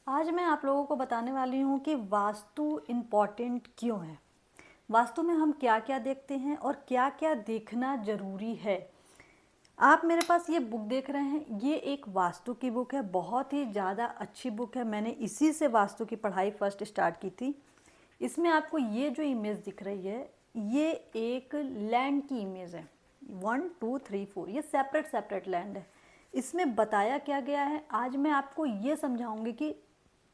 आज मैं आप लोगों को बताने वाली हूँ कि वास्तु इम्पॉर्टेंट क्यों है। वास्तु में हम क्या क्या देखते हैं और क्या क्या देखना ज़रूरी है। आप मेरे पास ये बुक देख रहे हैं, ये एक वास्तु की बुक है। बहुत ही ज़्यादा अच्छी बुक है। मैंने इसी से वास्तु की पढ़ाई फर्स्ट स्टार्ट की थी। इसमें आपको ये जो इमेज दिख रही है, ये एक लैंड की इमेज है। 1 2 3 4 ये सेपरेट सेपरेट लैंड है। इसमें बताया क्या गया है, आज मैं आपको ये समझाऊंगी कि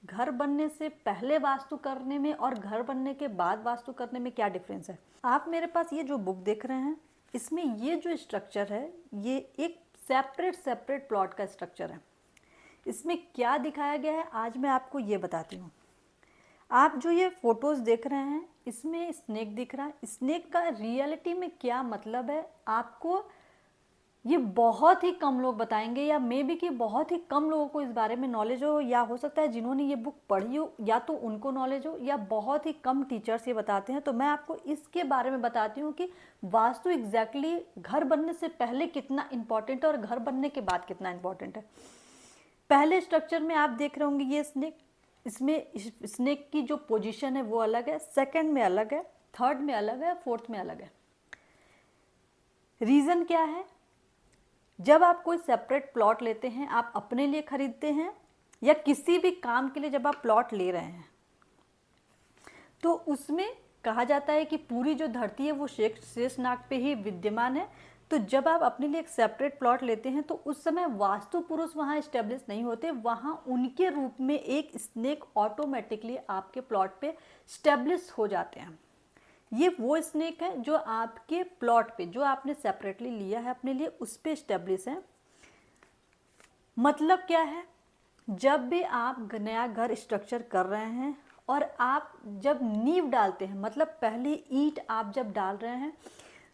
घर बनने से पहले वास्तु करने में और घर बनने के बाद वास्तु करने में क्या डिफरेंस है। आप मेरे पास ये जो बुक देख रहे हैं, इसमें ये जो स्ट्रक्चर है, ये एक सेपरेट सेपरेट प्लॉट का स्ट्रक्चर है। इसमें क्या दिखाया गया है, आज मैं आपको ये बताती हूँ। आप जो ये फोटोज़ देख रहे हैं, इसमें स्नेक दिख रहा है। स्नेक का रियलिटी में क्या मतलब है, आपको ये बहुत ही कम लोग बताएंगे, या मे बी कि बहुत ही कम लोगों को इस बारे में नॉलेज हो, या हो सकता है जिन्होंने ये बुक पढ़ी हो या तो उनको नॉलेज हो, या बहुत ही कम टीचर्स ये बताते हैं। तो मैं आपको इसके बारे में बताती हूँ कि वास्तु एग्जैक्टली घर बनने से पहले कितना इंपॉर्टेंट है और घर बनने के बाद कितना इंपॉर्टेंट है। पहले स्ट्रक्चर में आप देख रहे होंगे ये स्नेक, इसमें स्नेक की जो पोजीशन है वो अलग है, सेकंड में अलग है, थर्ड में अलग है, फोर्थ में अलग है। रीज़न क्या है, जब आप कोई सेपरेट प्लॉट लेते हैं, आप अपने लिए खरीदते हैं या किसी भी काम के लिए जब आप प्लॉट ले रहे हैं, तो उसमें कहा जाता है कि पूरी जो धरती है वो शेषनाग पे ही विद्यमान है। तो जब आप अपने लिए एक सेपरेट प्लॉट लेते हैं, तो उस समय वास्तु पुरुष वहाँ स्टेब्लिश नहीं होते, वहाँ उनके रूप में एक स्नेक ऑटोमेटिकली आपके प्लॉट पे स्टेब्लिश हो जाते हैं। ये वो स्नेक है जो आपके प्लॉट पे, जो आपने सेपरेटली लिया है अपने लिए, उस पे स्टेब्लिश है। मतलब क्या है, जब भी आप नया घर स्ट्रक्चर कर रहे हैं और आप जब नींव डालते हैं, मतलब पहली ईंट आप जब डाल रहे हैं,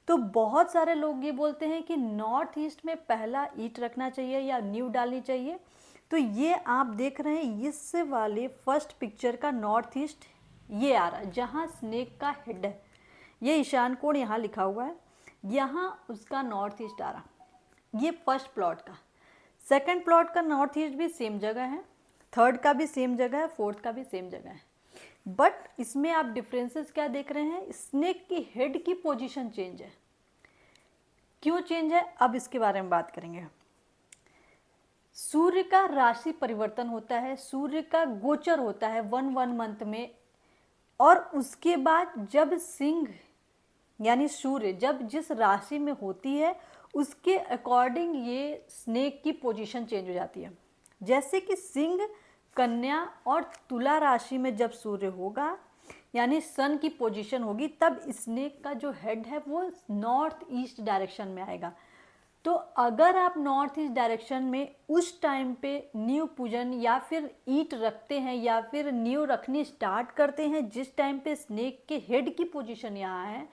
तो बहुत सारे लोग ये बोलते हैं कि नॉर्थ ईस्ट में पहला ईंट रखना चाहिए या नींव डालनी चाहिए। तो ये आप देख रहे हैं, इस वाले फर्स्ट पिक्चर का नॉर्थ ईस्ट ये आ रहा है, जहाँ स्नेक का हेड है। ये ईशान कोण यहाँ लिखा हुआ है, यहाँ उसका नॉर्थ ईस्ट आ रहा। ये फर्स्ट प्लॉट का। सेकंड प्लॉट का नॉर्थ ईस्ट भी सेम जगह है, थर्ड का भी सेम जगह है, फोर्थ का भी सेम जगह है। बट इसमें आप डिफरेंसेस क्या देख रहे हैं, स्नेक की हेड की पोजीशन चेंज है। क्यों चेंज है, अब इसके बारे में बात करेंगे। सूर्य का राशि परिवर्तन होता है, सूर्य का गोचर होता है वन मंथ में, और उसके बाद जब सिंह यानी सूर्य जब जिस राशि में होती है, उसके अकॉर्डिंग ये स्नेक की पोजीशन चेंज हो जाती है। जैसे कि सिंह, कन्या और तुला राशि में जब सूर्य होगा, यानी सन की पोजीशन होगी, तब स्नेक का जो हेड है वो नॉर्थ ईस्ट डायरेक्शन में आएगा। तो अगर आप नॉर्थ ईस्ट डायरेक्शन में उस टाइम पे नींव पूजन या फिर ईंट रखते हैं या फिर नींव रखनी स्टार्ट करते हैं, जिस टाइम पे स्नेक के हेड की पोजीशन यहाँ है,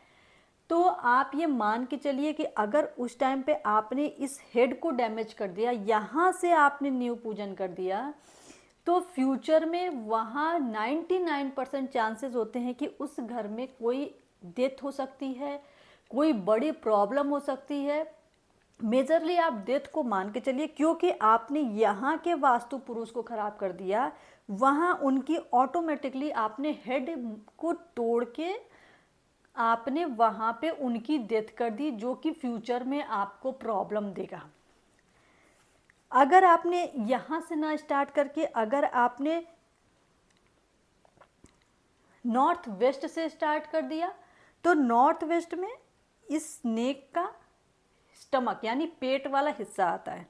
तो आप ये मान के चलिए कि अगर उस टाइम पे आपने इस हेड को डैमेज कर दिया, यहाँ से आपने नींव पूजन कर दिया, तो फ्यूचर में वहाँ 99% चांसेस होते हैं कि उस घर में कोई डेथ हो सकती है, कोई बड़ी प्रॉब्लम हो सकती है। मेजरली आप डेथ को मान के चलिए, क्योंकि आपने यहाँ के वास्तु पुरुष को खराब कर दिया, वहाँ उनकी ऑटोमेटिकली आपने हेड को तोड़ के आपने वहाँ पे उनकी डेथ कर दी, जो कि फ्यूचर में आपको प्रॉब्लम देगा। अगर आपने यहाँ से ना स्टार्ट करके अगर आपने नॉर्थ वेस्ट से स्टार्ट कर दिया, तो नॉर्थ वेस्ट में इस स्नेक का स्टमक यानी पेट वाला हिस्सा आता है।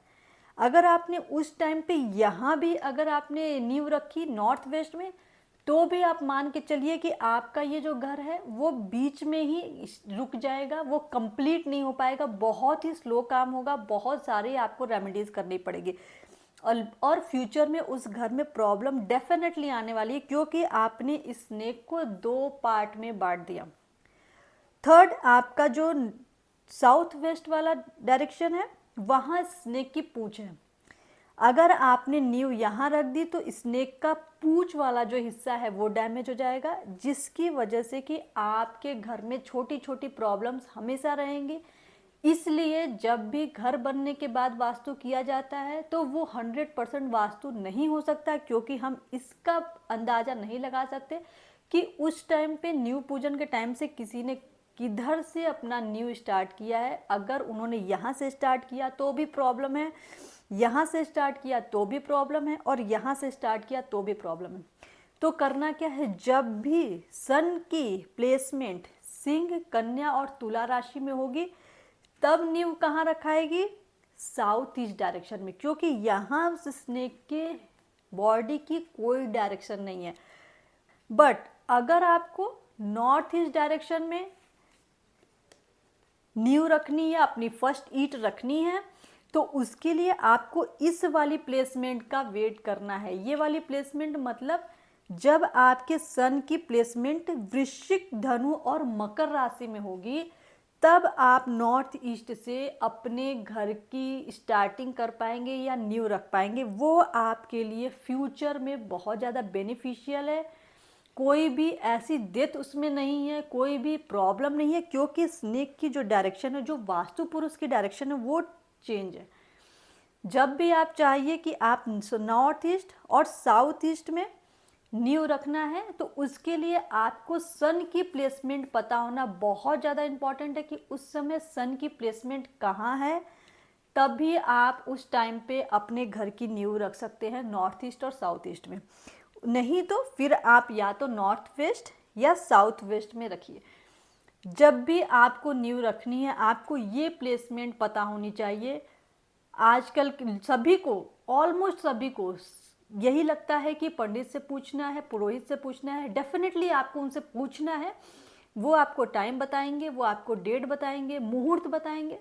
अगर आपने उस टाइम पे यहाँ भी अगर आपने नींव रखी नॉर्थ वेस्ट में, तो भी आप मान के चलिए कि आपका ये जो घर है वो बीच में ही रुक जाएगा, वो कंप्लीट नहीं हो पाएगा, बहुत ही स्लो काम होगा, बहुत सारे आपको रेमेडीज करनी पड़ेगी, और फ्यूचर में उस घर में प्रॉब्लम डेफिनेटली आने वाली है, क्योंकि आपने इस स्नेक को 2 पार्ट में बांट दिया। थर्ड, आपका जो साउथ वेस्ट वाला डायरेक्शन है, वहाँ स्नेक की पूंछ है। अगर आपने नींव यहाँ रख दी, तो स्नेक का पूंछ वाला जो हिस्सा है वो डैमेज हो जाएगा, जिसकी वजह से कि आपके घर में छोटी छोटी प्रॉब्लम्स हमेशा रहेंगी। इसलिए जब भी घर बनने के बाद वास्तु किया जाता है तो वो 100% वास्तु नहीं हो सकता, क्योंकि हम इसका अंदाज़ा नहीं लगा सकते कि उस टाइम पे न्यू पूजन के टाइम से किसी ने किधर से अपना न्यू स्टार्ट किया है। अगर उन्होंने यहाँ से स्टार्ट किया तो भी प्रॉब्लम है, यहाँ से स्टार्ट किया तो भी प्रॉब्लम है, और यहाँ से स्टार्ट किया तो भी प्रॉब्लम है। तो करना क्या है, जब भी सन की प्लेसमेंट सिंह, कन्या और तुला राशि में होगी तब नींव कहाँ रखाएगी, साउथ ईस्ट डायरेक्शन में, क्योंकि यहाँ उस स्नेक के बॉडी की कोई डायरेक्शन नहीं है। बट अगर आपको नॉर्थ ईस्ट डायरेक्शन में नींव रखनी है, अपनी फर्स्ट ईंट रखनी है, तो उसके लिए आपको इस वाली प्लेसमेंट का वेट करना है। ये वाली प्लेसमेंट मतलब जब आपके सन की प्लेसमेंट वृश्चिक, धनु और मकर राशि में होगी तब आप नॉर्थ ईस्ट से अपने घर की स्टार्टिंग कर पाएंगे या न्यू रख पाएंगे। वो आपके लिए फ्यूचर में बहुत ज़्यादा बेनिफिशियल है। कोई भी ऐसी डेथ उसमें नहीं है, कोई भी प्रॉब्लम नहीं है, क्योंकि स्नेक की जो डायरेक्शन है, जो वास्तु पुरुष की डायरेक्शन है, वो चेंज है। जब भी आप चाहिए कि आप नॉर्थ ईस्ट और साउथ ईस्ट में न्यू रखना है, तो उसके लिए आपको सन की प्लेसमेंट पता होना बहुत ज़्यादा इम्पॉर्टेंट है कि उस समय सन की प्लेसमेंट कहाँ है। तभी आप उस टाइम पे अपने घर की न्यू रख सकते हैं नॉर्थ ईस्ट और साउथ ईस्ट में। नहीं तो फिर आप या तो नॉर्थ वेस्ट या साउथ वेस्ट में रखिए। जब भी आपको न्यू रखनी है, आपको ये प्लेसमेंट पता होनी चाहिए। आजकल सभी को, ऑलमोस्ट सभी को यही लगता है कि पंडित से पूछना है, पुरोहित से पूछना है। डेफिनेटली आपको उनसे पूछना है, वो आपको टाइम बताएंगे, वो आपको डेट बताएंगे, मुहूर्त बताएंगे,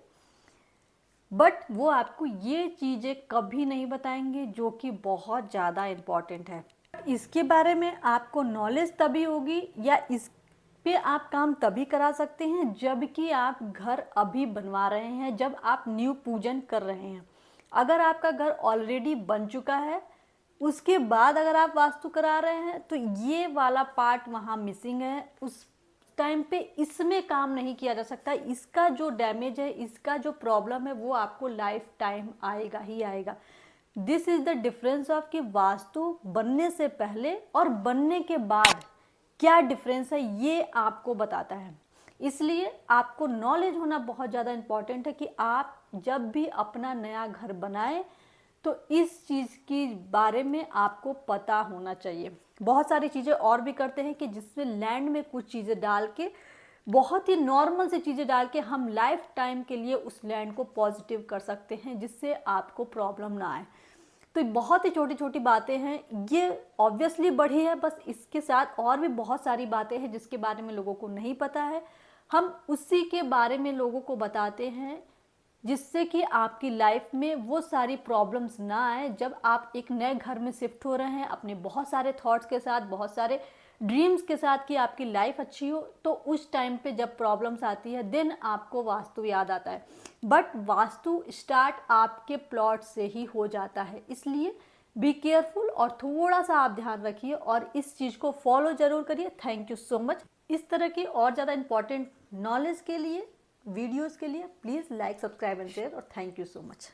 बट वो आपको ये चीज़ें कभी नहीं बताएंगे जो कि बहुत ज़्यादा इम्पॉर्टेंट है। इसके बारे में आपको नॉलेज तभी होगी या इस पे आप काम तभी करा सकते हैं जब कि आप घर अभी बनवा रहे हैं, जब आप न्यू पूजन कर रहे हैं। अगर आपका घर ऑलरेडी बन चुका है, उसके बाद अगर आप वास्तु करा रहे हैं, तो ये वाला पार्ट वहाँ मिसिंग है। उस टाइम पे इसमें काम नहीं किया जा सकता। इसका जो डैमेज है, इसका जो प्रॉब्लम है, वो आपको लाइफ टाइम आएगा ही आएगा। This is the difference of कि वास्तु बनने से पहले और बनने के बाद क्या डिफरेंस है, ये आपको बताता है। इसलिए आपको नॉलेज होना बहुत ज़्यादा इम्पॉर्टेंट है कि आप जब भी अपना नया घर बनाएं तो इस चीज़ के बारे में आपको पता होना चाहिए। बहुत सारी चीज़ें और भी करते हैं कि जिसमें लैंड में कुछ चीज़ें डाल के, बहुत ही नॉर्मल से चीज़ें डाल के हम लाइफ टाइम के लिए उस लैंड को पॉजिटिव कर सकते हैं, जिससे आपको प्रॉब्लम ना आए। तो बहुत ही छोटी छोटी बातें हैं, ये ऑब्वियसली बढ़ी है, बस इसके साथ और भी बहुत सारी बातें हैं जिसके बारे में लोगों को नहीं पता है। हम उसी के बारे में लोगों को बताते हैं जिससे कि आपकी लाइफ में वो सारी प्रॉब्लम्स ना आए। जब आप एक नए घर में शिफ्ट हो रहे हैं अपने बहुत सारे थॉट्स के साथ, बहुत सारे ड्रीम्स के साथ कि आपकी लाइफ अच्छी हो, तो उस टाइम पे जब प्रॉब्लम्स आती है देन आपको वास्तु याद आता है। बट वास्तु स्टार्ट आपके प्लॉट से ही हो जाता है, इसलिए बी केयरफुल और थोड़ा सा आप ध्यान रखिए और इस चीज़ को फॉलो ज़रूर करिए। Thank you so much. इस तरह की और ज़्यादा इंपॉर्टेंट नॉलेज के लिए, वीडियोस के लिए please like, subscribe and share, और थैंक यू सो मच।